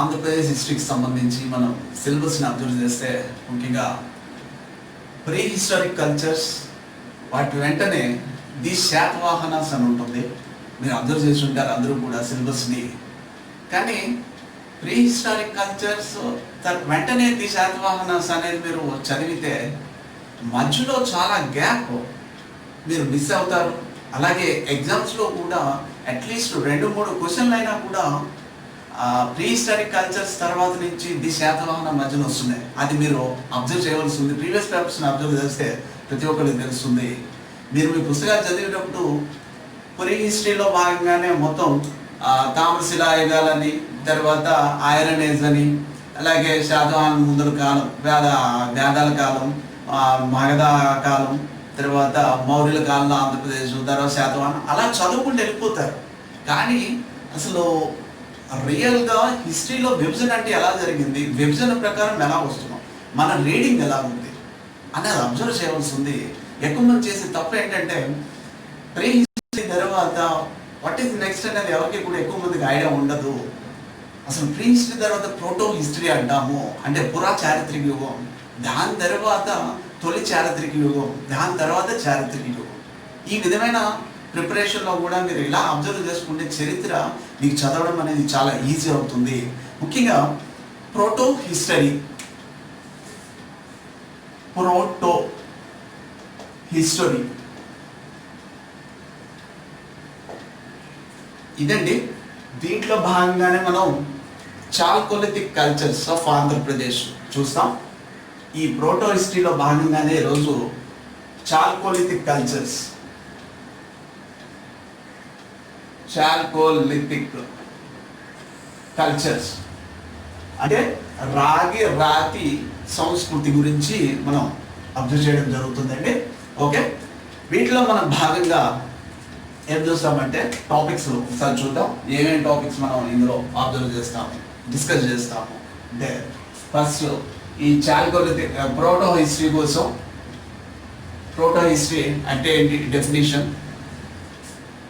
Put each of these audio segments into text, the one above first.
ఆంధ్రప్రదేశ్ హిస్టరీకి సంబంధించి మనం సిలబస్ని అబ్జర్వ్ చేస్తే ముఖ్యంగా ప్రీ హిస్టారిక్ కల్చర్స్ వాటి వెంటనే ది శాతవాహనాస్ అని ఉంటుంది. మీరు అబ్జర్వ్ చేసి ఉంటారు అందరూ కూడా సిలబస్ని. కానీ ప్రీ హిస్టారిక్ కల్చర్స్ వెంటనే ది శాతవాహనాస్ అనేది మీరు చదివితే మధ్యలో చాలా గ్యాప్ మీరు మిస్ అవుతారు. అలాగే ఎగ్జామ్స్లో కూడా అట్లీస్ట్ 2-3 క్వశ్చన్లు అయినా కూడా ప్రీ హిస్టారిక్ కల్చర్స్ తర్వాత నుంచి ది శాతవాహన మధ్యలో వస్తున్నాయి. అది మీరు అబ్జర్వ్ చేయవలసి ఉంది. ప్రీవియస్ పేపర్స్ని అబ్జర్వ్ చేస్తే ప్రతి ఒక్కరికి తెలుస్తుంది. మీరు మీ పుస్తకాలు చదివేటప్పుడు ప్రీ హిస్టరీలో భాగంగానే మొత్తం తామ్రశిలాయుగాలని, తర్వాత ఐరన్ ఏజ్ అని, అలాగే శాతవాహన ముందర కాలం, వేదాల కాలం, మగధ కాలం, తర్వాత మౌర్యుల కాలంలో ఆంధ్రప్రదేశ్, తర్వాత శాతవాహనం అలా చదువుకుంటూ వెళ్ళిపోతారు. కానీ అసలు రియల్గా హిస్టరీలో విభజన అంటే ఎలా జరిగింది, విభజన ప్రకారం ఎలా వస్తున్నాం, మన రీడింగ్ ఎలా ఉంది అనేది అబ్జర్వ్ చేయవలసి ఉంది. ఎక్కువ మంది చేసే తప్పు ఏంటంటే ప్రీ హిస్టరీ తర్వాత వాట్ ఈస్ నెక్స్ట్ అనేది ఎవరికి కూడా ఎక్కువ మందికి ఐడియా ఉండదు. అసలు ప్రీ హిస్టరీ తర్వాత ప్రోటో హిస్టరీ అంటాము, అంటే పురా చారిత్రక యుగం. దాని తర్వాత తొలి చారిత్రక యుగం, దాని తర్వాత చారిత్రక యుగం. ఈ విధమైన ప్రిపరేషన్లో కూడా మీరు ఇలా అబ్జర్వ్ చేసుకుంటే చరిత్ర మీకు చదవడం అనేది చాలా ఈజీ అవుతుంది. ముఖ్యంగా ప్రోటో హిస్టరీ, ఇదండి. దీంట్లో భాగంగానే మనం చాల్కోలిథిక్ కల్చర్స్ ఆఫ్ ఆంధ్రప్రదేశ్ చూస్తాం. ఈ ప్రోటో హిస్టరీలో భాగంగానే ఈరోజు చాల్కోలిథిక్ కల్చర్స్, అంటే రాతి సంస్కృతి గురించి మనం అబ్జర్వ్ చేయడం జరుగుతుందండి. ఓకే, వీటిలో మనం భాగంగా ఏం చూస్తామంటే టాపిక్స్ ఒకసారి చూద్దాం. ఏమేమి టాపిక్స్ మనం ఇందులో అబ్జర్వ్ చేస్తాము, డిస్కస్ చేస్తాము. అంటే ఫస్ట్ ఈ చాల్కోలిథిక్ ప్రోటో హిస్టరీ కోసం, ప్రోటో హిస్టరీ అంటే ఏంటి, డెఫినేషన్,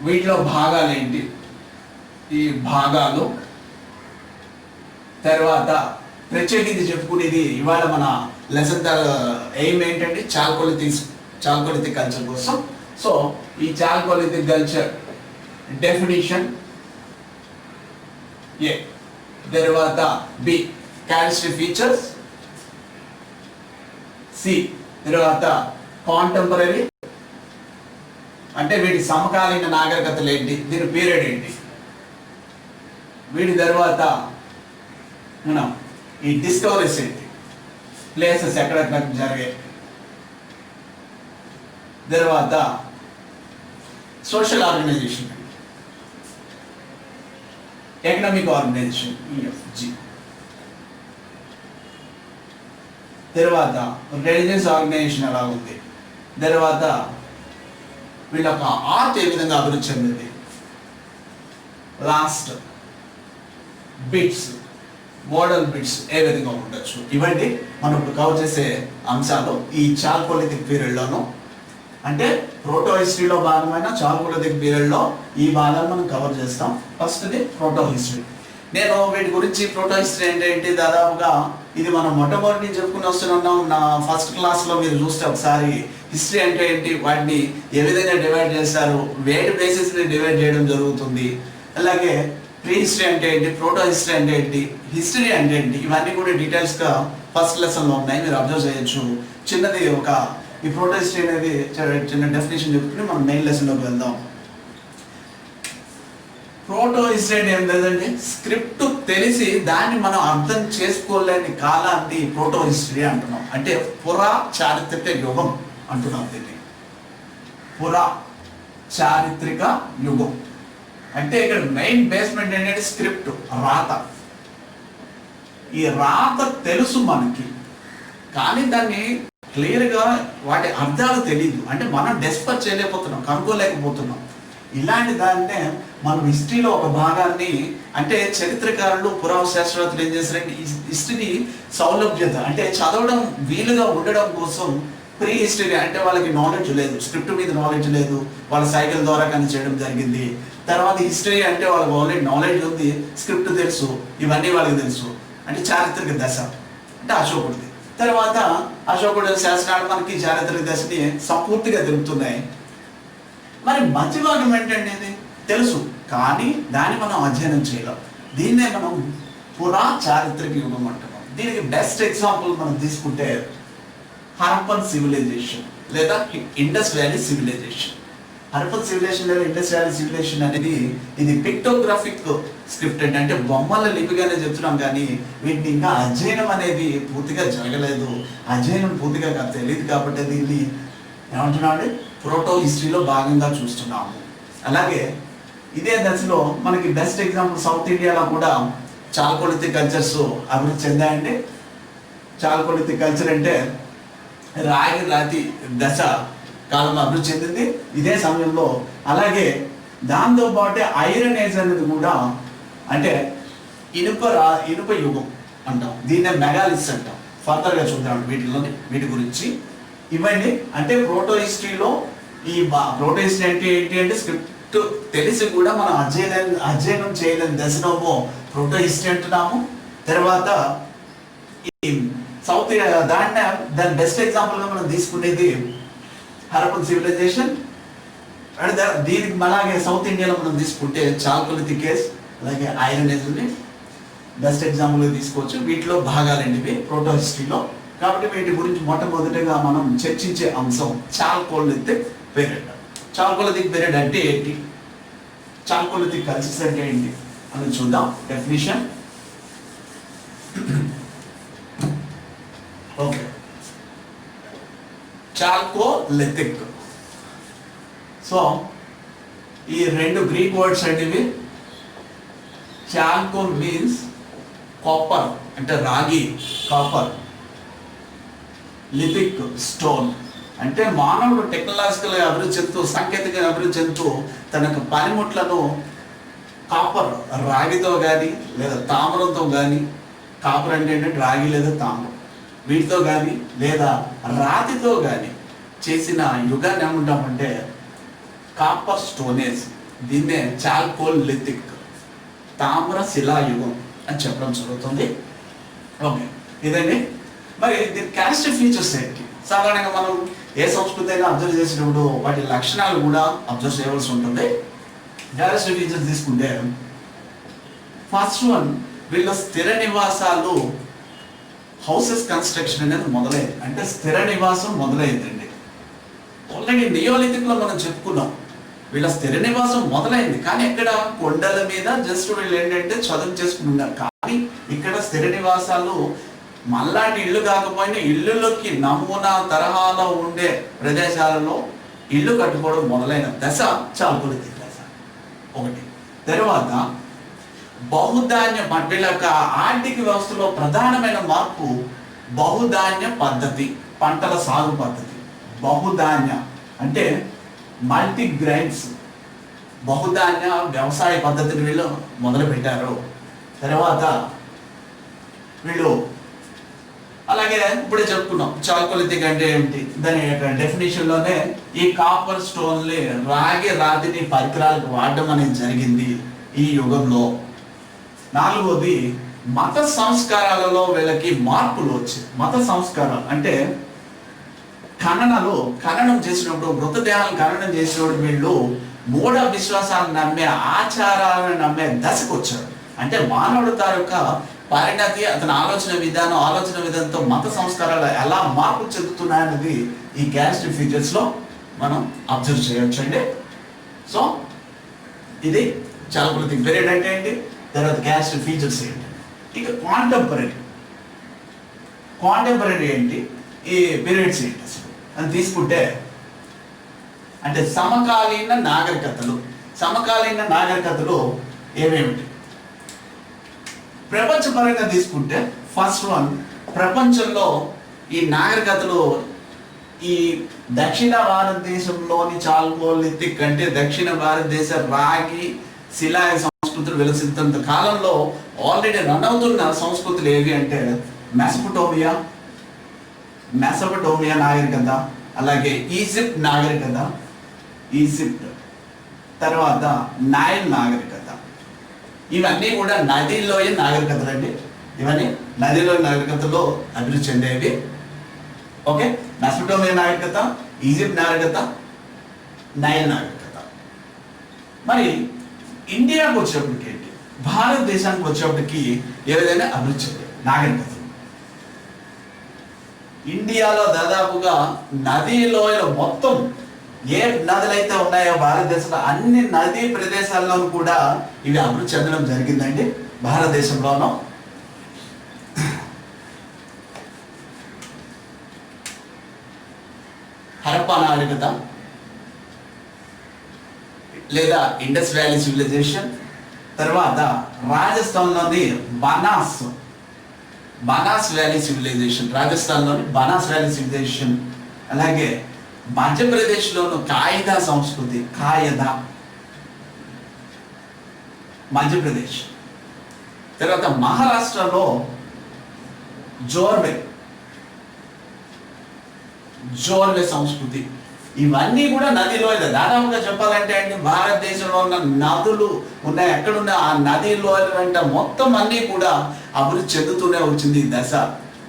వీటిలో భాగాలు ఏంటి, ఈ భాగాలు, తర్వాత ప్రత్యేకించి చెప్పుకునేది ఇవాళ మన లెసన్ ఎయిమ్ ఏంటంటే చాల్కోలిథిక్ కల్చర్ కోసం. సో ఈ చాల్కోలిథిక్ కల్చర్ డెఫినేషన్ ఏ, తర్వాత బి క్యారెక్టరిస్టిక్ ఫీచర్స్, సి తర్వాత కాంటెంపరీ అంటే వీటి సమకాలీన నాగరికతలు ఏంటి, దీని పీరియడ్ ఏంటి, వీటి తర్వాత మనం ఈ డిస్కవరీస్ ఏంటి, ప్లేసెస్ ఎక్కడెక్కడ జరిగాయి, తర్వాత social organization, economic organization EFG, తర్వాత రిలీజియస్ ఆర్గనైజేషన్ ఎలా ఉంది, తర్వాత వీళ్ళ యొక్క ఆర్ట్ ఏ విధంగా అభివృద్ధి చెందింది, లాస్ట్ బిట్స్, మోడల్ బిట్స్ ఏ విధంగా ఉండొచ్చు. ఇవన్నీ మనం ఇప్పుడు కవర్ చేసే అంశాలు ఈ చాల్కోలిథిక్ పీరియడ్లోను. అంటే ప్రోటో హిస్టరీలో భాగమైన చాల్కోలిథిక్ పీరియడ్లో ఈ భాగాలు మనం కవర్ చేస్తాం. ఫస్ట్ది ప్రోటో హిస్టరీ. నేను వీటి గురించి ప్రోటో హిస్టరీ అంటే ఏంటి, దాదాపుగా ఇది మనం మొట్టమొదటి నుంచి చెప్పుకుని వస్తున్నాం. నా ఫస్ట్ క్లాస్లో మీరు చూస్తే ఒకసారి హిస్టరీ అంటే ఏంటి, వాటిని ఏ విధంగా డివైడ్ చేస్తారు, వేటి బేసిస్ని డివైడ్ చేయడం జరుగుతుంది, అలాగే ప్రీ హిస్టరీ అంటే ఏంటి, ప్రోటో హిస్టరీ అంటే ఏంటి, హిస్టరీ అంటే ఏంటి, ఇవన్నీ కూడా డీటెయిల్స్గా ఫస్ట్ లెసన్లో ఉన్నాయి, మీరు అబ్జర్వ్ చేయొచ్చు. చిన్నది ఒక ఈ ప్రోటో హిస్టరీ అనేది చిన్న డెఫినేషన్ చెప్పుకుని మనం మెయిన్ లెసన్లోకి వెళ్దాం. ప్రోటో హిస్టరీ అంటే ఏం లేదండి, స్క్రిప్ట్ తెలిసి దాన్ని మనం అర్థం చేసుకోలేని కాలాన్ని ప్రోటో హిస్టరీ అంటున్నాం. అంటే పురా చారిత్రక యుగం అంటున్నాం దీన్ని, పురా చారిత్రక యుగం. అంటే ఇక్కడ మెయిన్ బేస్మెంట్ ఏంటంటే స్క్రిప్ట్, రాత. ఈ రాత తెలుసు మనకి, కానీ దాన్ని క్లియర్గా వాటి అర్థాలు తెలియదు. అంటే మనం డెస్పర్ చేయలేకపోతున్నాం, కనుక్కోలేకపోతున్నాం. ఇలాంటి దాన్నే మనం హిస్టరీలో ఒక భాగాన్ని, అంటే చరిత్రకారులు పురావ శాస్త్రవేత్తలు ఏం చేశారంటే హిస్టరీ సౌలభ్యత అంటే చదవడం వీలుగా ఉండడం కోసం ప్రీ హిస్టరీ అంటే వాళ్ళకి నాలెడ్జ్ లేదు, స్క్రిప్ట్ మీద నాలెడ్జ్ లేదు, వాళ్ళ సైకిల్ ద్వారా కానీ చేయడం జరిగింది. తర్వాత హిస్టరీ అంటే వాళ్ళకి ఆల్రెడీ నాలెడ్జ్ ఉంది, స్క్రిప్ట్ తెలుసు, ఇవన్నీ వాళ్ళకి తెలుసు. అంటే చారిత్రక దశ అంటే అశోకుడిది. తర్వాత అశోకుడు శాసనాలు మనకి చారిత్రక దశని సంపూర్తిగా తెలుపుతున్నాయి. మరి మధ్య భాగం ఏంటంటే ఇది తెలుసు, కానీ దాన్ని మనం అధ్యయనం చేయలేం. దీన్నే మనం పురా చారిత్రక యుగం అంటున్నాం. దీనికి బెస్ట్ ఎగ్జాంపుల్ మనం తీసుకుంటే హరప్పన్ సివిలైజేషన్ లేదా Indus valley civilization. Harappan civilization లేదా ఇండస్ వ్యాలీ సివిలైజేషన్ అనేది ఇది పిక్టోగ్రాఫిక్ స్క్రిప్ట్ అంటే బొమ్మల లిపిగానే చెప్తున్నాం, కానీ వీటిని ఇంకా అధ్యయనం అనేది పూర్తిగా జరగలేదు. అధ్యయనం పూర్తిగా తెలియదు కాబట్టి దీన్ని ఏమంటున్నాడు ప్రోటో హిస్టరీలో భాగంగా చూస్తున్నాము. అలాగే ఇదే దశలో మనకి బెస్ట్ ఎగ్జాంపుల్ సౌత్ ఇండియాలో కూడా చాల్కోలిథిక్ కల్చర్స్ అభివృద్ధి చెందాయండి. చాల్కోలిథిక్ కల్చర్ అంటే రాతి దశ కాలం అభివృద్ధి చెందింది ఇదే సమయంలో. అలాగే దాంతోపాటు ఐరన్ ఏజ్ అనేది కూడా అంటే ఇనుప యుగం అంటాం, దీన్నే మెగాలిథ్స్ అంటాం. ఫర్దర్గా చూద్దాం వీటి గురించి. ఇవన్నీ అంటే ప్రోటో హిస్టరీలో ఈ ప్రోటో హిస్టరీ అంటే ఏంటి అంటే స్క్రిప్ట్ తెలిసి కూడా మనం అధ్యయనం చేయలేని దశలోమో ప్రోటో హిస్టరీ అంటున్నాము. తర్వాత ఈ సౌత్ దాని బెస్ట్ ఎగ్జాంపుల్గా మనం తీసుకునేది హరప్పన్ సివిలైజేషన్. అండ్ దీనికి అలాగే సౌత్ ఇండియాలో మనం తీసుకుంటే చాల్కోలిథిక్ కేస్ అలాగే ఐరన్ ఏజ్ ని బెస్ట్ ఎగ్జాంపుల్గా తీసుకోవచ్చు. వీటిలో భాగాలండి ఇవి ప్రోటో హిస్టరీలో. కాబట్టి వీటి గురించి మొట్టమొదటిగా మనం చర్చించే అంశం చాల్కోలిథిక్ పీరియడ్. చాల్కోలిథిక్ పీరియడ్ అంటే ఏంటి, చాల్కోలిథిక్ కల్చర్స్ అంటే ఏంటి అని చూద్దాం. Definition okay. చాల్కోలిథిక్, సో ఈ రెండు గ్రీక్ వర్డ్స్ అండి ఇవి. చాల్కో మీన్స్ కాపర్ అంటే రాగి, కాపర్. లిథిక్ స్టోన్ అంటే మానవుడు టెక్నాలజికల్గా అభివృద్ధి చెందుతూ సాంకేతికంగా అభివృద్ధి చెందుతూ తన యొక్క పనిముట్లను కాపర్ రాగితో కానీ లేదా తామ్రంతో కానీ, కాపర్ అంటే ఏంటంటే రాగి లేదా తామ్రం, వీటితో కానీ లేదా రాతితో కానీ చేసిన యుగాన్ని ఏమంటామంటే కాపర్ స్టోనేజ్. దీన్నే చాల్కోలిథిక్ తామ్ర శిలాయుగం అని చెప్పడం జరుగుతుంది. ఓకే, ఇదండి. మరి దీని క్యారెక్టర్ ఫీచర్స్ ఏంటి? సాధారణంగా మనం ఏ సంస్కృతి అయినా అబ్జర్వ్ చేసినప్పుడు వాటి లక్షణాలు కూడా అబ్జర్వ్ చేయవలసి ఉంటుంది. క్యారెక్టర్ ఫీచర్స్ తీసుకుంటే ఫస్ట్ వన్, వీళ్ళ స్థిర నివాసాలు, హౌసెస్ కన్స్ట్రక్షన్ అనేది మొదలైంది. అంటే స్థిర నివాసం మొదలైందండి. ఆల్రెడీ నియోలిథిక్ లో మనం చెప్పుకున్నాం వీళ్ళ స్థిర నివాసం మొదలైంది, కానీ ఇక్కడ కొండల మీద జస్ట్ వీళ్ళు ఏంటంటే చదువు చేసుకున్నారు. కానీ ఇక్కడ స్థిర నివాసాలు మళ్ళాంటి ఇల్లు కాకపోయినా ఇల్లులోకి నమూనా తరహాలో ఉండే ప్రదేశాలలో ఇల్లు కట్టుకోవడం మొదలైన దశ చాల్కోలిథిక్ దశ ఒకటి. తర్వాత బహుధాన్య వీళ్ళ యొక్క ఆర్థిక వ్యవస్థలో ప్రధానమైన మార్పు బహుధాన్య పద్ధతి, పంటల సాగు పద్ధతి. బహుధాన్య అంటే మల్టీ గ్రైన్స్, బహుధాన్య వ్యవసాయ పద్ధతిని వీళ్ళు మొదలు పెట్టారు. తర్వాత వీళ్ళు అలాగే ఇప్పుడే చెప్పుకున్నాం చాల్కోలిథిక్ అంటే ఏమిటి, దాని యొక్క డెఫినేషన్లోనే ఈ కాపర్ స్టోన్లే రాతిని పరికరాలకు వాడడం అనేది జరిగింది ఈ యుగంలో. నాలుగోది మత సంస్కారాలలో వీళ్ళకి మార్పులు వచ్చాయి. మత సంస్కారాలు అంటే ఖననం చేసినప్పుడు, మృతదేహాలను ఖననం చేసినప్పుడు వీళ్ళు మూఢ విశ్వాసాలను నమ్మే, ఆచారాలను నమ్మే దశకు వచ్చారు. అంటే మానవుడు తాలూకా పరిణతి, అతని ఆలోచన విధానంతో మత సంస్కారాలు ఎలా మార్పు చెందుతున్నాయన్నది ఈ క్యారెక్టర్ ఫీచర్స్ లో మనం అబ్జర్వ్ చేయొచ్చు అండి. సో ఇది చాల్కోలిథిక్ పీరియడ్ అంటే ఏంటి, తర్వాత క్యారెక్టర్ ఫీచర్స్ ఏంటి. ఇక కాంటెంపరీ ఏంటి, ఈ పీరియడ్స్ ఏంటి అసలు అని తీసుకుంటే అంటే సమకాలీన నాగరికతలు ఏమేమిటి ప్రపంచపరంగా తీసుకుంటే, ఫస్ట్ వన్, ప్రపంచంలో ఈ నాగరికతలు ఈ దక్షిణ భారతదేశంలోని చాల్కోలిథిక్ అంటే దక్షిణ భారతదేశ రాగి శిలా సంస్కృతులు వెలసినంత కాలంలో ఆల్రెడీ రన్ అవుతున్న సంస్కృతులు ఏవి అంటే మెసొపటోమియా నాగరికత, అలాగే ఈజిప్ట్ నాగరికత, తర్వాత నైల్ నాగరికత. ఇవన్నీ కూడా నదిలోయ నాగరికతలు అండి. ఇవన్నీ నదిలోయ నాగరికతలో అభివృద్ధి చెందేవి. ఓకే, మెసొపొటేమియా నాగరికత, ఈజిప్ట్ నాగరికత, నైల్ నాగరికత. మరి ఇండియాకు వచ్చేప్పటికి ఏంటి, భారతదేశానికి వచ్చేప్పటికి ఏ విధంగా అభివృద్ధి చెందాయి నాగరికతలు? ఇండియాలో దాదాపుగా నదీ లోయలు మొత్తం ఏ నదులైతే ఉన్నాయో భారతదేశంలో అన్ని నదీ ప్రదేశాల్లోనూ కూడా ఇవి అభివృద్ధి చెందడం జరిగిందండి. భారతదేశంలోనూ హరప్పా నాగరికత లేదా ఇండస్ వ్యాలీ సివిలైజేషన్, తర్వాత రాజస్థాన్లోని బనాస్ వ్యాలీ సివిలైజేషన్, రాజస్థాన్లోని బనాస్ వ్యాలీ సివిలైజేషన్, అలాగే మధ్యప్రదేశ్లోను కాయిదా సంస్కృతి, మధ్యప్రదేశ్, తర్వాత మహారాష్ట్రలో జోర్వే సంస్కృతి. ఇవన్నీ కూడా నదిలో దాదాపుగా చెప్పాలంటే అండి, భారతదేశంలో ఉన్న నదులు ఉన్నాయి, ఎక్కడున్న ఆ నది లోయల వెంట మొత్తం అన్నీ కూడా అభివృద్ధి చెందుతూనే వచ్చింది. ఈ దశ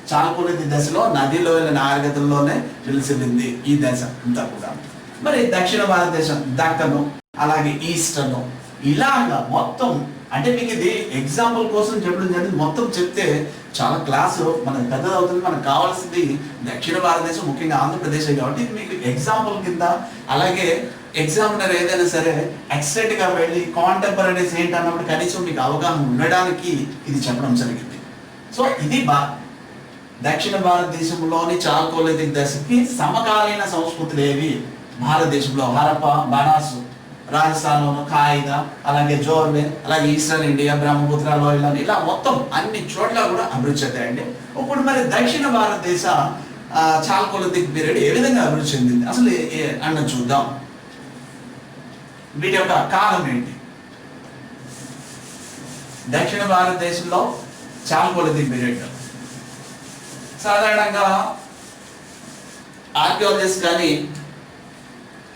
చాల్కొలితిక్ దశలో నది లోయల నాగరికతల్లోనే వెలిసింది ఈ దశ అంతా కూడా. మరి దక్షిణ భారతదేశం, దక్కను, అలాగే ఈస్టర్ను, ఇలాగా మొత్తం అంటే మీకు ఇది ఎగ్జాంపుల్ కోసం చెప్పడం జరిగింది. మొత్తం చెప్తే చాలా క్లాసు మనకు పెద్దది అవుతుంది. మనకు కావాల్సింది దక్షిణ భారతదేశం, ముఖ్యంగా ఆంధ్రప్రదేశ్ కాబట్టి ఇది మీకు ఎగ్జాంపుల్ కింద. అలాగే ఎగ్జామినర్ ఏదైనా సరే ఎక్స్టెంట్గా వెళ్ళి కాంటెంపరీస్ ఏంటి అన్నప్పుడు కనీసం మీకు అవగాహన ఉండడానికి ఇది చెప్పడం జరిగింది. సో ఇది దక్షిణ భారతదేశంలోని చాల్కొలితిక్ దశకి సమకాలీన సంస్కృతులు ఏవి భారతదేశంలో? హరప్పా, బనాసు, రాజస్థాన్లోను కాయిదా, అలాగే జోర్వే, అలాగే ఈస్టర్న్ ఇండియా, బ్రహ్మపుత్ర లోయలు, ఇలా మొత్తం అన్ని చోట్ల కూడా అభివృద్ధి చెందాయండి. ఇప్పుడు మరి దక్షిణ భారతదేశ చాల్కొలితిక్ పీరియడ్ ఏ విధంగా అభివృద్ధి చెందింది అసలు అన్న చూద్దాం. వీటి యొక్క కాలం ఏంటి? దక్షిణ భారతదేశంలో చాల్కొలితిక్ పీరియడ్ సాధారణంగా ఆర్కియాలజిస్ట్ కానీ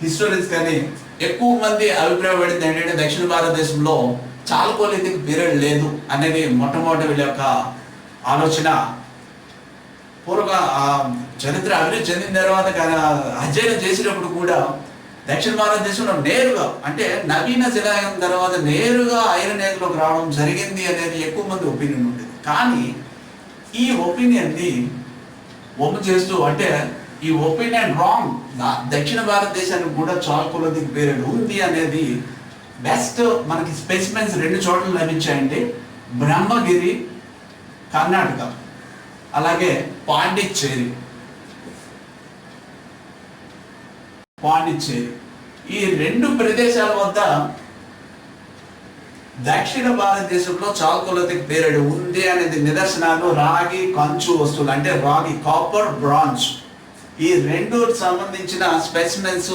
హిస్టోరియన్స్ కానీ ఎక్కువ మంది అభిప్రాయపడింది ఏంటంటే దక్షిణ భారతదేశంలో చాల్కొలితిక్ పీరియడ్ లేదు అనేది మొట్టమొదటి వీళ్ళ యొక్క ఆలోచన. పూర్వ చరిత్ర అభివృద్ధి చెందిన తర్వాత అధ్యయనం చేసినప్పుడు కూడా దక్షిణ భారతదేశంలో నేరుగా అంటే నవీన శిలాయుగం తర్వాత నేరుగా ఐరన్ ఏజ్లోకి రావడం జరిగింది అనేది ఎక్కువ మంది ఒపీనియన్ ఉండేది. కానీ ఈ ఒపీనియన్ని ఒప్పు చేస్తూ అంటే ఈ ఒపీనియన్ రాంగ్, దక్షిణ భారతదేశానికి కూడా చాల్కొలితిక్ పీరియడ్ ఉంది అనేది బెస్ట్ మనకి స్పెసిమెన్స్ 2 చోట్ల లభించాయండి. బ్రహ్మగిరి కర్ణాటక, అలాగే పాండిచ్చేరి. ఈ 2 ప్రదేశాల వద్ద దక్షిణ భారతదేశంలో చాల్కొలితిక్ పీరియడ్ ఉంది అనేది నిదర్శనాలు రాగి, కంచు వస్తువులు అంటే రాగి, కాపర్, బ్రాంజ్, ఈ 2 సంబంధించిన స్పెసిమెన్స్,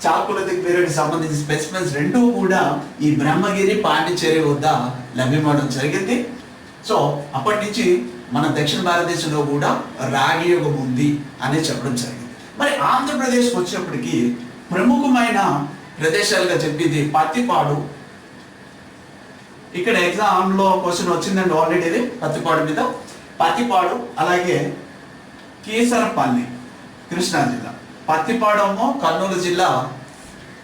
చాల్కొలితిక్ పీరియడ్ సంబంధించిన స్పెసిమెన్స్ 2 కూడా ఈ బ్రహ్మగిరి, పాండిచ్చేరి వద్ద లభ్యమవడం జరిగింది. సో అప్పటి నుంచి మన దక్షిణ భారతదేశంలో కూడా రాగి యుగం ఉంది అని చెప్పడం జరిగింది. మరి ఆంధ్రప్రదేశ్కి వచ్చేప్పటికి ప్రముఖమైన ప్రదేశాలుగా చెప్పింది పత్తిపాడు. ఇక్కడ ఎగ్జామ్లో క్వశ్చన్ వచ్చిందండి ఆల్రెడీ, ఇది పత్తిపాడు మీద. పత్తిపాడు, అలాగే కీసరపల్లి, కృష్ణా జిల్లా. పత్తిపాడేమో కర్నూలు జిల్లా,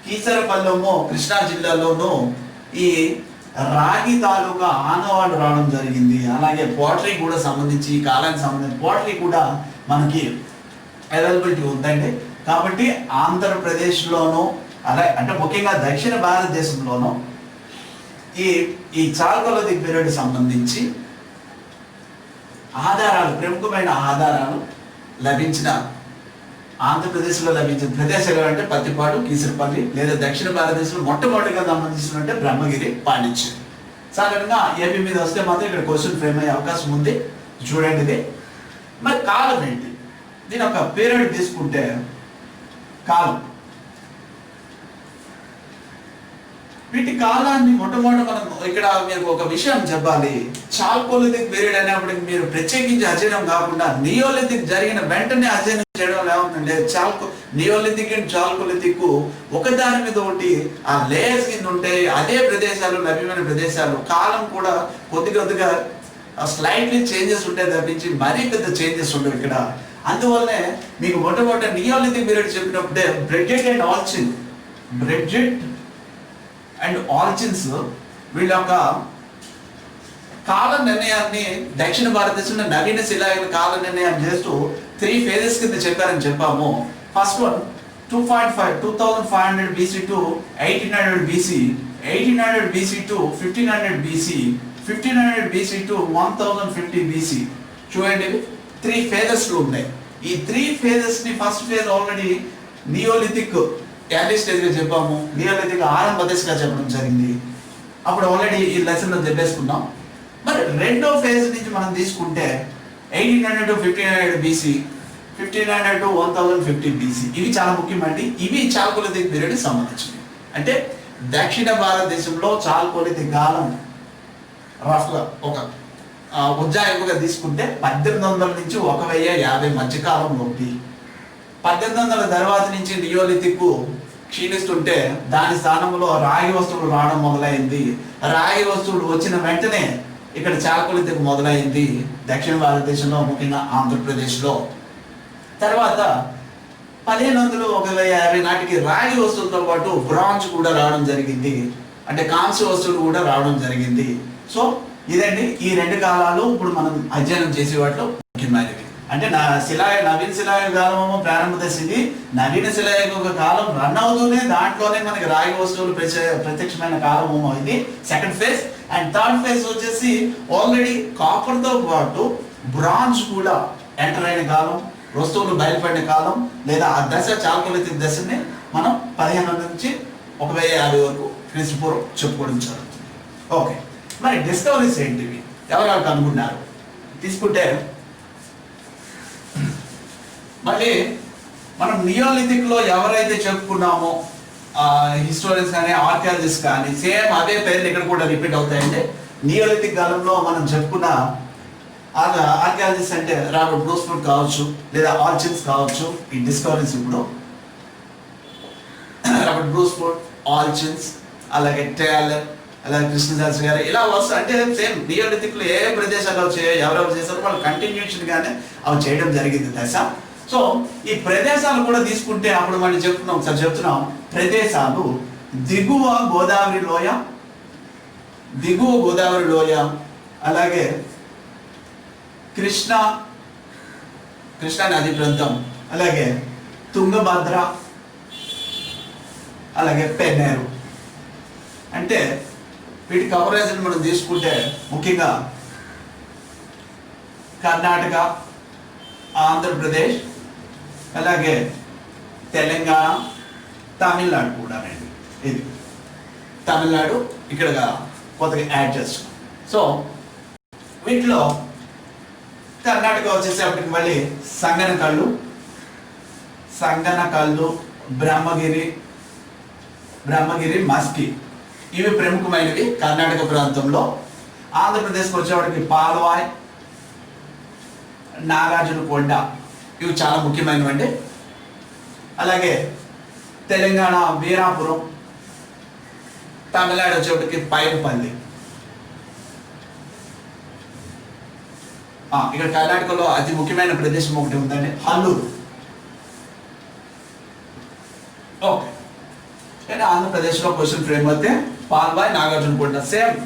కీసరపల్లి కృష్ణా జిల్లాలోనూ ఈ రాగి తాలూకా ఆనవాళ్ళు రావడం జరిగింది. అలాగే పోట్రీ కూడా సంబంధించి ఈ కాలానికి సంబంధించి పోట్రీ కూడా మనకి అవైలబిలిటీ ఉందండి. కాబట్టి ఆంధ్రప్రదేశ్లోనూ అలాగే అంటే ముఖ్యంగా దక్షిణ భారతదేశంలోనూ ఈ చాల్కొలితిక్ పీరియడ్ సంబంధించి ఆధారాలు, ప్రముఖమైన ఆధారాలు లభించిన ఆంధ్రప్రదేశ్లో లభించిన ప్రదేశాలు అంటే పత్తిపాడు, కీసరపల్లి, లేదా దక్షిణ భారతదేశంలో మొట్టమొదటిగా సంబంధించినట్టే బ్రహ్మగిరి, పాండిచ్చేరి. సాధారణంగా ఏపీ మీద వస్తే మాత్రం ఇక్కడ క్వశ్చన్ ఫ్రేమ్ అయ్యే అవకాశం ఉంది. చూడండి ఇది. మరి కాలం ఏంటి? దీని ఒక పీరియడ్ తీసుకుంటే కాలం వీటి కాలాన్ని మొట్టమొదటి మనం ఇక్కడ మీకు ఒక విషయం చెప్పాలి. చాల్కోలిథిక్ పీరియడ్ అనేప్పటికి మీరు ప్రత్యేకించి అధ్యయనం కాకుండా నియోలిథిక్ జరిగిన వెంటనే అధ్యయనం చేయడం ఏమవుతుందంటే నియోలిథిక్ అండ్ చాల్కోలిథిక్ ఒకదాని మీద ఒకటి ఆ లేయర్స్ కింద ఉంటాయి. అదే ప్రదేశాలు లభ్యమైన ప్రదేశాలు, కాలం కూడా కొద్దిగా స్లైట్లీ చేంజెస్ ఉంటాయి తప్పించి మరీ పెద్ద చేంజెస్ ఉండవు ఇక్కడ. అందువల్లనే మీకు మొట్టమొదటి నియోలిథిక్ పీరియడ్ చెప్పినప్పుడే బ్రెడ్జెట్ అండ్ ఆరిజిన్స్ వీళ్ళ యొక్క కాల నిర్ణయాన్ని దక్షిణ భారతదేశంలో నవీన శిలాయుగ కాల నిర్ణయాన్ని చేస్తూ 3 phases కింద చెప్పారని చెప్పాము. First one 2500 BC to 1800 BC, 1800 BC to 1500 BC, 1500 BC to 1050 BC. చూడండి 3 phases ఉన్నాయి. ఈ 3 phases ని first phase already neolithic early stage గా చెప్పాము, నియోలిథిక్ ఆరంభ దశగా చెప్పడం జరిగింది. అప్పుడు ఆల్రెడీ ఈ లెసన్ లో చెప్పేసుకున్నాం. మరి రెండో ఫేజ్ నుంచి మనం తీసుకుంటే 1800 టు 1500 BC, 1500 టు 1050 BC. ఇవి చాలా ముఖ్యమండి. ఇవి చాల్కోలిథిక్ పీరియడ్ సంబంధించినవి. అంటే దక్షిణ భారతదేశంలో చాల్కోలిథిక్ కాలం రఫ్గా ఒక ఉజ్జాయింపుగా తీసుకుంటే 1800 నుంచి 1050 మధ్య కాలంలోకి, 1800 తర్వాత నుంచి నియోలిథిక్ క్షీణిస్తుంటే దాని స్థానంలో రాగి వస్తువులు రావడం మొదలైంది. రాగి వస్తువులు వచ్చిన వెంటనే ఇక్కడ చాల్కోలిథిక్ మొదలైంది దక్షిణ భారతదేశంలో, ముఖ్యంగా ఆంధ్రప్రదేశ్లో. తర్వాత 1500 1050 నాటికి రాగి వస్తువులతో పాటు బ్రాంజ్ కూడా రావడం జరిగింది, అంటే కాంస్య వస్తువులు కూడా రావడం జరిగింది. సో ఇదండి ఈ 2 కాలాలు ఇప్పుడు మనం అధ్యయనం చేసే వాటిలో ముఖ్యమైనవి. అంటే నవీన శిలాయుగ కాలము ప్రారంభ దశ ఇది. నవీన శిలాయుగ కాలం రన్ అవుతూనే దాంట్లోనే మనకి రాగి వస్తువులు ప్రత్యక్షమైన కాలము ఇది second phase. And third phase వచ్చేసి ఆల్రెడీ కాపర్ తో పాటు బ్రాంజ్ కూడా ఎంటర్ అయిన కాలం, వస్తువులు బయలుపడిన కాలం, లేదా ఆ దశ చాల్కోలిథిక్ దశని మనం 1500 నుంచి 1050 వరకు క్రీస్తుపూర్వం చెప్పుకోవడం జరుగుతుంది. ఓకే, మరి డిస్కవరీస్ ఏంటివి, ఎవరు కనుగొన్నారు తీసుకుంటే, మళ్ళీ మనం నియోలిథిక్ లో ఎవరైతే చెప్పుకున్నామో హిస్టోరియన్స్ కానీ ఆర్కియాలజిస్ట్ కానీ సేమ్ అదే పేర్లు ఇక్కడ కూడా రిపీట్ అవుతాయండి. నియోలిథిక్ కాలంలో మనం చెప్పుకున్న ఆర్కియాలజిస్ట్ అంటే రాబర్ట్ బ్రూస్ఫోర్డ్ కావచ్చు, లేదా ఆర్చిన్స్ కావచ్చు. ఈ డిస్కవరీస్ ఇప్పుడు రాబర్ట్ బ్రూస్ఫోర్డ్, ఆల్చిన్స్, అలాగే టేలర్, అలాగే కృష్ణశాస్త్రి గారు, ఇలా వస్తారు. అంటే సేమ్ నియోలిథిక్ లో ఏ ప్రదేశాలు ఎవరెవరు చేశారో వాళ్ళు కంటిన్యూషన్ గానే అవి చేయడం జరిగింది దశ. సో ఈ ప్రదేశాలు కూడా తీసుకుంటే అప్పుడు మనం చెప్తున్నాం, ఒకసారి చెప్తున్నాం, ప్రదేశాలు దిగువ గోదావరి లోయ, అలాగే కృష్ణా నది ప్రాంతం, అలాగే తుంగభద్ర, అలాగే పెన్నేరు. అంటే వీటి కవరేజ్ మనం తీసుకుంటే ముఖ్యంగా కర్ణాటక, ఆంధ్రప్రదేశ్, అలాగే తెలంగాణ, తమిళనాడు కూడా రండి. ఇది తమిళనాడు ఇక్కడ కొత్తగా యాడ్ చేస్తున్నాం. సో వీటిలో కర్ణాటక వచ్చేసేపటికి మళ్ళీ సంగనకల్లు, బ్రహ్మగిరి, మస్కి, ఇవి ప్రముఖమైనవి కర్ణాటక ప్రాంతంలో. ఆంధ్రప్రదేశ్కి వచ్చేవాడికి పాల్వాయ్, నాగార్జునకొండ, ఇవి చాలా ముఖ్యమైనవి అండి. అలాగే తెలంగాణ వీరాపురం, తమిళనాడు వచ్చేటికి పైరుపల్లి. ఇక్కడ కర్ణాటకలో అతి ముఖ్యమైన ప్రదేశం ఒకటి ఉందండి, హల్లూరు. ఓకే, కానీ ఆంధ్రప్రదేశ్లో క్వశ్చన్ ఫ్రేమ్ అయితే పాల్వాయ్, నాగార్జునకొండ. సేమ్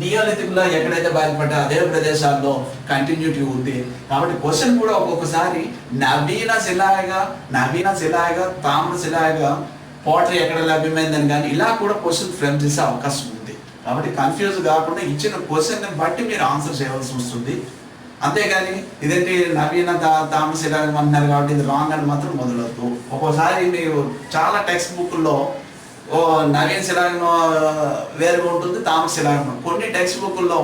నియోలిథిక్ లో ఎక్కడైతే బయలుపడ్డా అదే ప్రదేశాల్లో కంటిన్యూటీ ఉంది. కాబట్టి క్వశ్చన్ కూడా ఒక్కొక్కసారి నవీన శిలాయుగ తామ్ర శిలాయుగ పోటరీ ఎక్కడ లభ్యమైందని కానీ ఇలా కూడా క్వశ్చన్ ఫ్రేమ్ చేసే అవకాశం ఉంది. కాబట్టి కన్ఫ్యూజ్ కాకుండా ఇచ్చిన క్వశ్చన్ బట్టి మీరు ఆన్సర్ చేయవలసి వస్తుంది. అంతేగాని ఇదేంటి నవీన తామ్ర శిలాయుగం అంటున్నారు కాబట్టి ఇది రాంగ్ అని మాత్రం మొదలవుతూ. ఒక్కోసారి మీరు చాలా టెక్స్ట్ బుక్లో నవీన శిలాయుగం వేరుగా ఉంటుంది, తామ్ర శిలాయుగం. కొన్ని టెక్స్ట్ బుక్ల్లో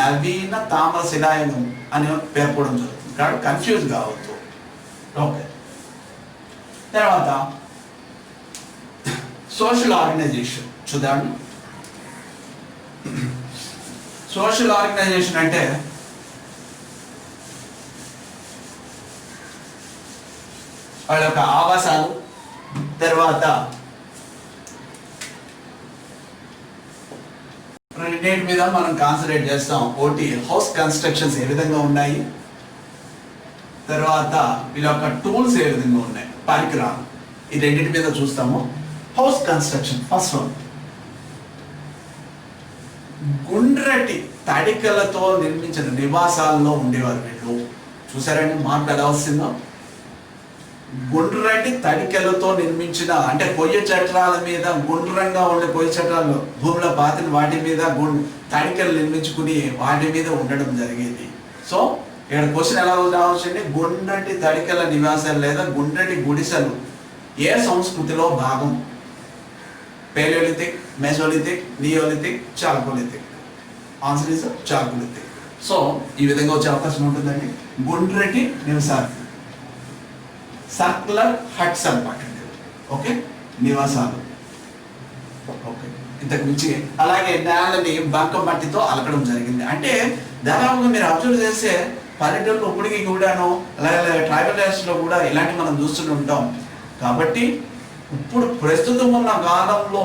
నవీన తామ్ర శిలాయుగం అని పేర్కొనడం జరుగుతుంది. కాబట్టి కన్ఫ్యూజ్ కావద్దు. ఓకే, తర్వాత సోషల్ ఆర్గనైజేషన్ చూద్దాం. సోషల్ ఆర్గనైజేషన్ అంటే వాళ్ళ యొక్క ఆవాసాలు, తర్వాత రెండింటి మీద మనం కాన్సన్ట్రేట్ చేస్తాం. ఒకటి హౌస్ కన్స్ట్రక్షన్స్ ఏ విధంగా ఉన్నాయి, తర్వాత వీళ్ళ యొక్క టూల్స్ ఏ విధంగా ఉన్నాయి, పరికరాలు, ఈ రెండింటి మీద చూస్తాము. హౌస్ కన్స్ట్రక్షన్ ఫస్ట్ వన్, గుండ్రటి తడికలతో నిర్మించిన నివాసాల్లో ఉండేవారు వీళ్ళు. చూసారండి మార్పు ఎలా వస్తుందో. గుండ్రటి తడికెలతో నిర్మించిన, అంటే కొయ్య చట్రాల మీద గుండ్రంగా ఉండే కొయ్య చట్రాలు భూమిలో పాతిన వాటి మీద తడికెలు నిర్మించుకుని వాటి మీద ఉండడం జరిగేది. సో ఇక్కడ క్వశ్చన్ ఎలా రావచ్చు అంటే గుండ్రటి తడికెల నివాసాలు లేదా గుండ్రటి గుడిసెలు ఏ సంస్కృతిలో భాగం? Palaeolithic, Mesolithic, neolithic, chalcolithic. Answer is chalcolithic. So ఈ విధంగా వచ్చే అవకాశం ఉంటుందండి. గుండ్రటి నివాసాలు, సర్కులర్ హట్స్ అన్నమాట. ఓకే, నివాసాలు. ఓకే, ఇంతకు మించి అలాగే నేలని బంక మట్టితో అలకడం జరిగింది. అంటే దాదాపుగా మీరు అబ్జర్వ్ చేస్తే పల్లెటూరులో ఇప్పటికీ కూడాను, అలాగే ట్రైబల్ ఏరియాస్లో కూడా ఇలాంటి మనం చూస్తూనే ఉంటాం. కాబట్టి ఇప్పుడు ప్రస్తుతం ఉన్న కాలంలో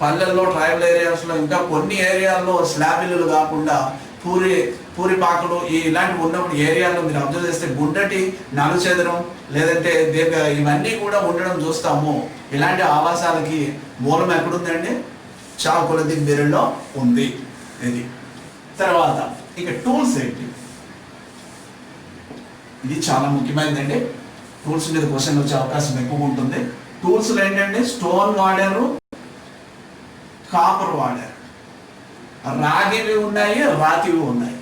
పల్లెల్లో, ట్రైబల్ ఏరియాస్లో, ఇంకా కొన్ని ఏరియాల్లో స్లాబ్ ఇల్లులు కాకుండా పూరిపాకులు ఇలాంటివి ఉన్నప్పుడు ఏరియాలో మీరు అబ్జర్వ్ చేస్తే గుండ్రటి నలుచెదరం లేదంటే ఇవన్నీ కూడా ఉండడం చూస్తాము. ఇలాంటి ఆవాసాలకి మూలం ఎక్కడుందండి? చాల్కోలిథిక్ పీరియడ్లో ఉంది ఇది. తర్వాత ఇక టూల్స్ ఏంటి? ఇది చాలా ముఖ్యమైనదండి. టూల్స్ మీద క్వశ్చన్ వచ్చే అవకాశం ఎక్కువ ఉంటుంది. టూల్స్లో ఏంటంటే స్టోన్ వాడారు, కాపర్ వాడారు, రాగివి ఉన్నాయి, రాతివి ఉన్నాయి.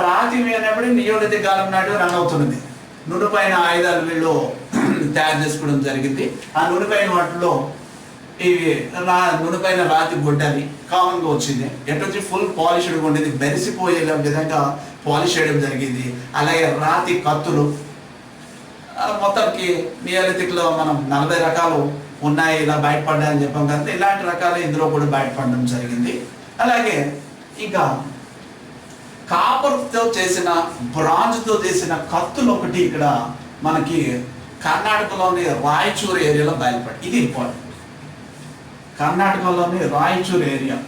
రాతివి అనేప్పుడు నియోలిథిక్ కాలం నాటి రన్ అవుతున్నది. నునుపైన ఆయుధాలు వీళ్ళు తయారు చేసుకోవడం జరిగింది. ఆ నునుపైన వాటిలో ఇవి నునుపైన రాతి గుడ్డని కామన్గా వచ్చింది. ఎటొచ్చి ఫుల్ పాలిష్డ్గా ఉండేది, మెరిసిపోయే విధంగా పాలిష్ చేయడం జరిగింది. అలాగే రాతి కత్తులు, మొత్తానికి నియోలిథిక్లో మనం 40 రకాలు ఉన్నాయి ఇలా బయటపడ్డాయని చెప్పాం కదా, ఇలాంటి రకాలు ఇందులో కూడా బయటపడడం జరిగింది. అలాగే ఇంకా కాపర్తో చేసిన, బ్రాంజ్తో చేసిన కత్తులు ఒకటి ఇక్కడ మనకి కర్ణాటకలోని రాయచూర్ ఏరియాలో బయలుపడి, ఇది ఇంపార్టెంట్. కర్ణాటకలోని రాయచూర్ ఏరియా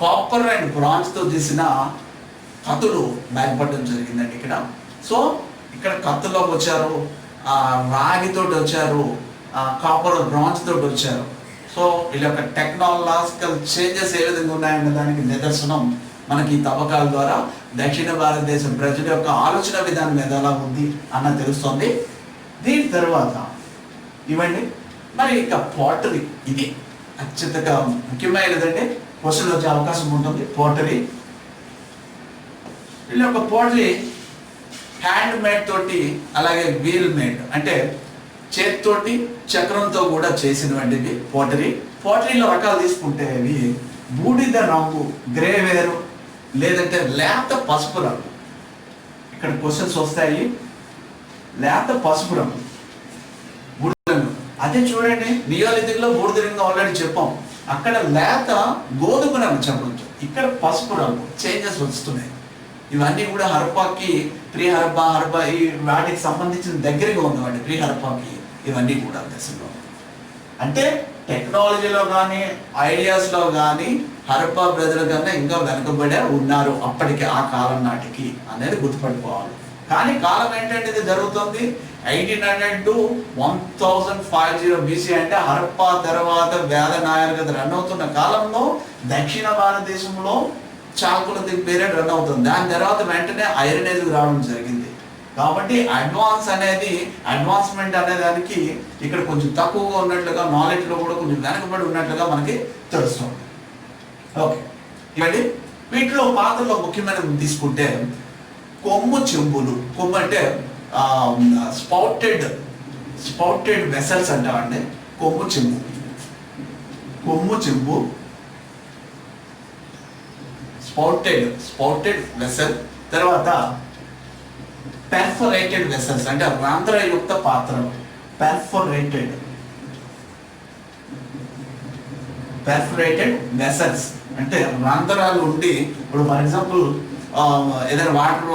కాపర్ అండ్ బ్రాంజ్తో చేసిన కత్తులు బయలుపడడం జరిగిందండి ఇక్కడ. సో ఇక్కడ కత్తులోకి వచ్చారు, రాగితోటి వచ్చారు, కాపర్ బ్రాంజ్ తోటి వచ్చారు. సో వీళ్ళ యొక్క టెక్నాలజికల్ చేంజెస్ ఏ విధంగా ఉన్నాయన్న దానికి నిదర్శనం మనకి ఈ తవ్వకాల ద్వారా దక్షిణ భారతదేశం ప్రజల యొక్క ఆలోచన విధానం మీద ఎలా ఉంది అన్న తెలుస్తుంది. దీని తర్వాత ఇవ్వండి మరి ఇక పాటరీ, ఇది అత్యంతగా ముఖ్యమైనదంటే క్వశ్చన్ వచ్చే అవకాశం ఉంటుంది. పాటరీ, వీళ్ళ యొక్క పాటరీ హ్యాండ్ మేడ్ తోటి అలాగే వీల్ మేడ్ అంటే చేతితోటి చక్రంతో కూడా చేసినవంటివి పాటరీ. పాటరీలో రకాలు తీసుకుంటే అవి బూడిద రంగు, గ్రే వేరు, లేదంటే లేత పసుపు రంగు. ఇక్కడ క్వశ్చన్స్ వస్తాయి. లేత పసుపు రంగు, బూడిద రంగు. అదే చూడండి నియోలిథిక్లో బూడిద రంగు ఆల్రెడీ చెప్పాం, అక్కడ లేత గోధుమ రంగు చెప్పవచ్చు, ఇక్కడ పసుపు రంగు. చేంజెస్ వస్తున్నాయి. ఇవన్నీ కూడా హరప్పాకి, ప్రీ హరప్పా ఈ వాటికి సంబంధించిన దగ్గరగా ఉన్నవాడి ప్రీ హరప్పాకి ఇవన్నీ కూడా దశలో. అంటే టెక్నాలజీలో కానీ ఐడియాస్లో కానీ హరప్పా ప్రజల కన్నా ఇంకా వెనకబడే ఉన్నారు అప్పటికి, ఆ కాలం నాటికి అనేది గుర్తుపెట్టుకోవాలి. కానీ కాలం ఏంటంటే ఇది జరుగుతుంది 1800 to 1050 BC, అంటే హరప్పా తర్వాత వేద నాగరికత రన్ అవుతున్న కాలంలో దక్షిణ భారతదేశంలో చాల్కోలిథిక్ పీరియడ్ రన్ అవుతుంది. దాని తర్వాత వెంటనే ఐరన్ ఏజ్ రావడం జరిగింది. కాబట్టి అడ్వాన్స్మెంట్ అనే దానికి ఇక్కడ కొంచెం తక్కువగా ఉన్నట్లుగా, నాలెడ్జ్లో కూడా కొంచెం వెనకబడి ఉన్నట్లుగా మనకి తెలుస్తుంది. ఓకే, ఇవ్వండి. వీటిలో పాత్రలో ముఖ్యమైనది తీసుకుంటే కొమ్ము చెంబులు. కొమ్ము అంటే స్పౌటెడ్ వెసల్స్ అంటామండి. కొమ్ము చెంబు స్పౌటెడ్ వెసల్. తర్వాత పెర్ఫోరేటెడ్ వెసల్స్ అంటే రంధ్రయుక్త పాత్రలు. పెర్ఫోరేటెడ్ వెసల్స్ అంటే రంధ్రాలు ఉండి, ఇప్పుడు ఫర్ ఎగ్జాంపుల్ ఏదైనా వాటర్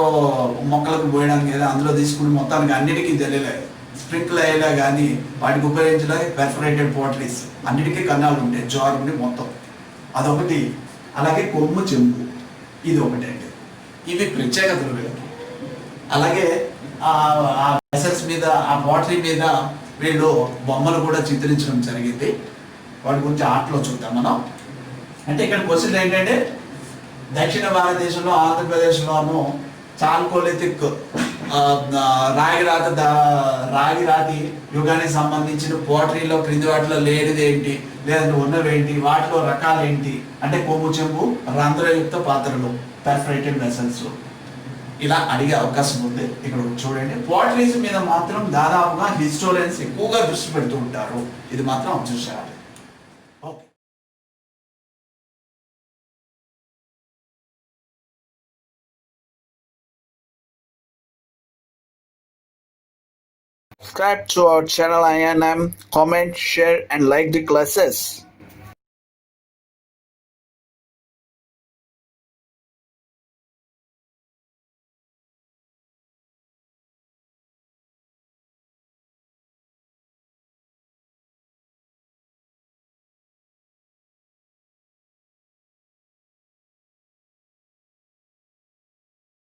మొక్కలకు పోయడానికి ఏదో అందులో తీసుకుని మొత్తానికి అన్నిటికీ తెలియలేదు, స్ప్రింకిల్ అయ్యేలా కానీ వాటికి ఉపయోగించలే పెర్ఫరేటెడ్ పోటరీస్, అన్నిటికీ కన్నాలు ఉంటాయి, జార్ ఉండి మొత్తం అదొకటి. అలాగే కొమ్ము చెంబు ఇది ఒకటి అండి. ఇవి ప్రత్యేకతలు వీళ్ళకి. అలాగే ఆ వెసల్స్ మీద, ఆ బాటరీ మీద వీళ్ళు బొమ్మలు కూడా చిత్రించడం జరిగింది. వాటి గురించి ఆర్ట్లో చూద్దాం మనం. అంటే ఇక్కడ క్వశ్చన్ ఏంటంటే, దక్షిణ భారతదేశంలో ఆంధ్రప్రదేశ్లోను చాల్కోలిథిక్ రాగి రాతి యుగానికి సంబంధించిన పోటరీలో క్రింది వాటిలో లేనిది ఏంటి, లేదంటే ఉన్నవేంటి, వాటిలో రకాలు ఏంటి అంటే కొమ్ము చెంబు, రంధ్రయుక్త పాత్రలు, పెర్ఫరేటెడ్ వెసల్స్, ఇలా అడిగే అవకాశం ఉంది. ఇక్కడ చూడండి, పోటరీస్ మీద మాత్రం దాదాపుగా హిస్టోరియన్స్ ఎక్కువగా దృష్టి పెడుతూ ఉంటారు. ఇది మాత్రం అబ్జర్వ్ చేయాలి. Okay. Subscribe to our channel INM, comment, share and like the classes.